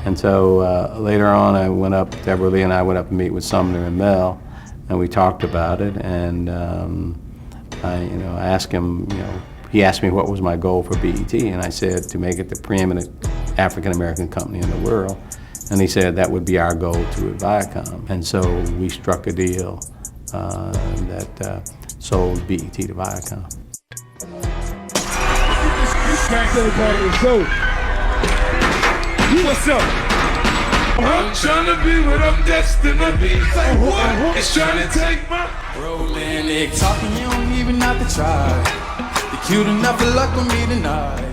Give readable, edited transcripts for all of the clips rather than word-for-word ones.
And so later on, Deborah Lee and I went up and meet with Sumner and Mel, and we talked about it. And I asked him, he asked me what was my goal for BET, and I said to make it the preeminent African American company in the world. And he said that would be our goal too at Viacom. And so we struck a deal that sold BET to Viacom. What's up? I'm trying to be what I'm destined to be. Like what? It's trying to take my rolling it. Talking, you don't even have to try. You're cute enough to luck with me tonight.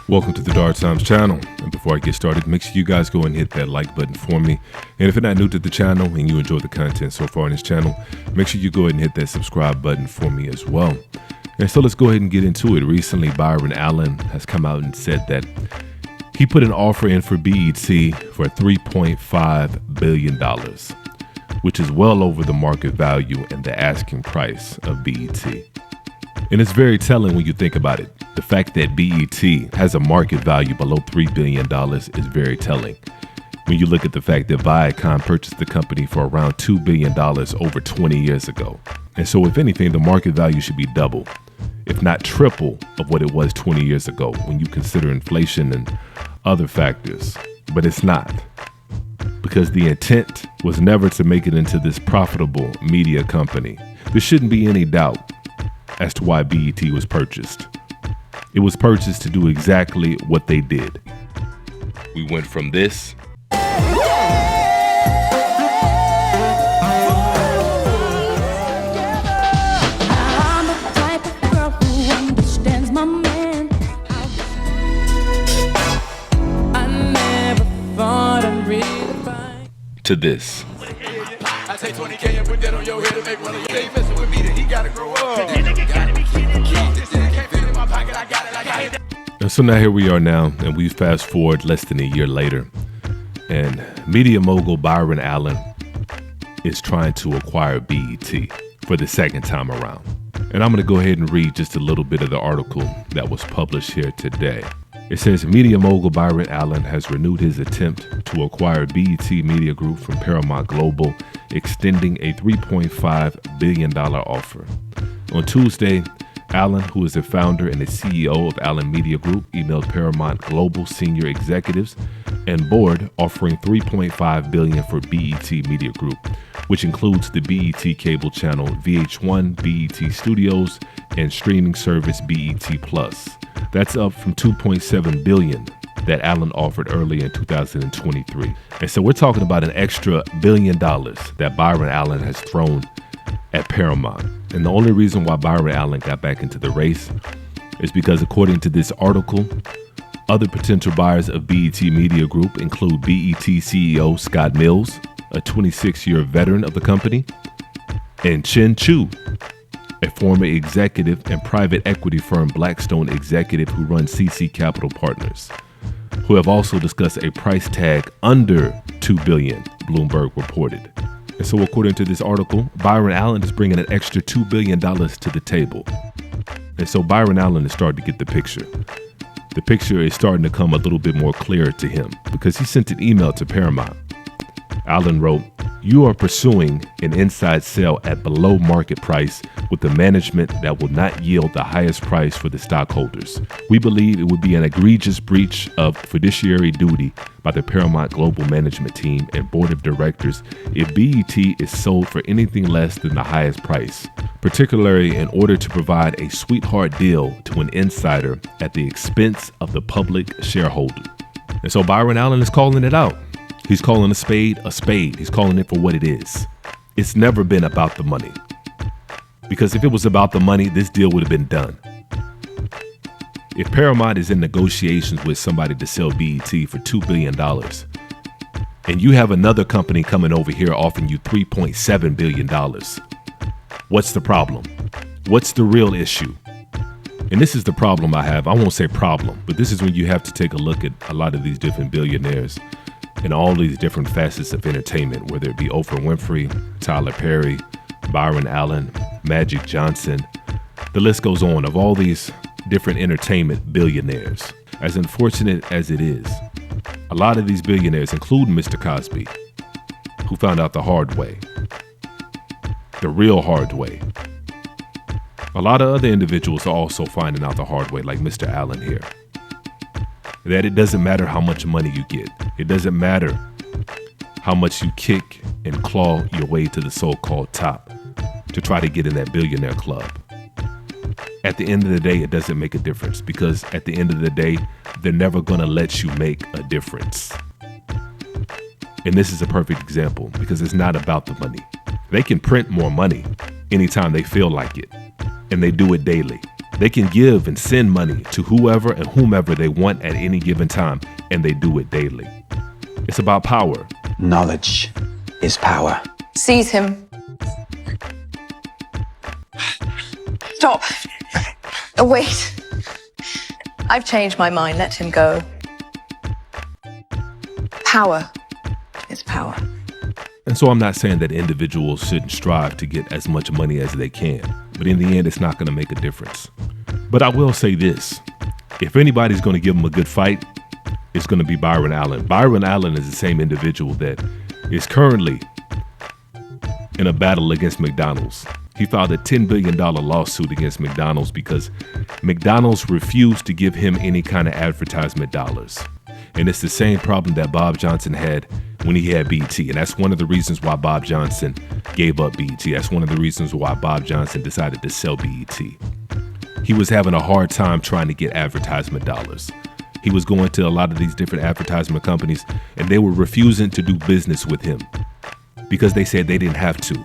Welcome to the Dark Times channel. And before I get started, make sure you guys go and hit that like button for me. And if you're not new to the channel and you enjoy the content so far on this channel, make sure you go ahead and hit that subscribe button for me as well. And so let's go ahead and get into it. Recently, Byron Allen has come out and said that he put an offer in for BET for $3.5 billion, which is well over the market value and the asking price of BET. And it's very telling when you think about it. The fact that BET has a market value below $3 billion is very telling. When you look at the fact that Viacom purchased the company for around $2 billion over 20 years ago. And so if anything, the market value should be double, if not triple, of what it was 20 years ago when you consider inflation and other factors. But it's not, because the intent was never to make it into this profitable media company. There shouldn't be any doubt as to why BET was purchased. It was purchased to do exactly what they did. We went from this to this. I take 20K and put that on your head to make one of your days messing with me, then he gotta grow up. And so now here we are now, and we fast forward less than a year later, and media mogul Byron Allen is trying to acquire BET for the second time around. And I'm going to go ahead and read just a little bit of the article that was published here today. It says, media mogul Byron Allen has renewed his attempt to acquire BET Media Group from Paramount Global, extending a $3.5 billion offer. On Tuesday, Allen, who is the founder and the CEO of Allen Media Group, emailed Paramount Global senior executives and board offering $3.5 billion for BET Media Group, which includes the BET cable channel VH1, BET Studios, and streaming service BET Plus. That's up from $2.7 billion that Allen offered earlier in 2023. And so we're talking about an extra $1 billion that Byron Allen has thrown at Paramount. And the only reason why Byron Allen got back into the race is because, according to this article, other potential buyers of BET Media Group include BET CEO Scott Mills, a 26-year veteran of the company, and Chen Chu, a former executive and private equity firm Blackstone executive who runs CC Capital Partners, who have also discussed a price tag under $2 billion, Bloomberg reported. And so according to this article, Byron Allen is bringing an extra $2 billion to the table. And so Byron Allen is starting to get the picture. The picture is starting to come a little bit more clear to him because he sent an email to Paramount. Allen wrote, "You are pursuing an inside sale at below market price with the management that will not yield the highest price for the stockholders. We believe it would be an egregious breach of fiduciary duty by the Paramount Global management team and board of directors if BET is sold for anything less than the highest price, particularly in order to provide a sweetheart deal to an insider at the expense of the public shareholder." And so Byron Allen is calling it out. He's calling a spade a spade. He's calling it for what it is. It's never been about the money. Because if it was about the money, this deal would have been done. If Paramount is in negotiations with somebody to sell BET for $2 billion, and you have another company coming over here offering you $3.7 billion, what's the problem? What's the real issue? And this is the problem I have. I won't say problem, but this is when you have to take a look at a lot of these different billionaires and all these different facets of entertainment, whether it be Oprah Winfrey, Tyler Perry, Byron Allen, Magic Johnson, The list goes on of all these different entertainment billionaires. As unfortunate as it is, a lot of these billionaires, including Mr. Cosby, who found out the hard way, the real hard way. A lot of other individuals are also finding out the hard way, like Mr. Allen here. That it doesn't matter how much money you get. It doesn't matter how much you kick and claw your way to the so-called top to try to get in that billionaire club. At the end of the day, it doesn't make a difference, because at the end of the day, they're never going to let you make a difference. And this is a perfect example, because it's not about the money. They can print more money anytime they feel like it, and they do it daily. They can give and send money to whoever and whomever they want at any given time, and they do it daily. It's about power. Knowledge is power. Seize him. Stop. Oh, wait. I've changed my mind. Let him go. Power is power. And so I'm not saying that individuals shouldn't strive to get as much money as they can, but in the end, it's not going to make a difference. But I will say this. If anybody's going to give them a good fight, it's going to be Byron Allen. Byron Allen is the same individual that is currently in a battle against McDonald's. He filed a $10 billion lawsuit against McDonald's because McDonald's refused to give him any kind of advertisement dollars. And it's the same problem that Bob Johnson had when he had BET. And that's one of the reasons why Bob Johnson gave up BET. That's one of the reasons why Bob Johnson decided to sell BET. He was having a hard time trying to get advertisement dollars. He was going to a lot of these different advertisement companies, and they were refusing to do business with him because they said they didn't have to.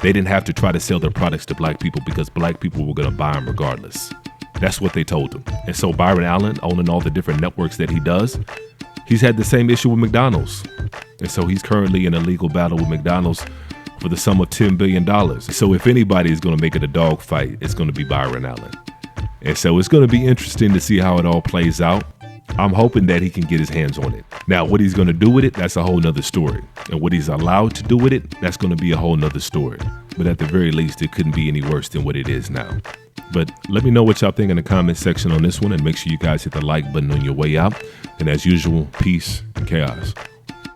They didn't have to try to sell their products to black people because black people were going to buy them regardless. That's what they told him. And so Byron Allen, owning all the different networks that he does, he's had the same issue with McDonald's. And so he's currently in a legal battle with McDonald's for the sum of $10 billion. So if anybody is going to make it a dog fight, it's going to be Byron Allen. And so it's going to be interesting to see how it all plays out. I'm hoping that he can get his hands on it. Now, what he's going to do with it, that's a whole nother story. And what he's allowed to do with it, that's going to be a whole nother story. But at the very least, it couldn't be any worse than what it is now. But let me know what y'all think in the comment section on this one, and make sure you guys hit the like button on your way out. And as usual, peace and chaos.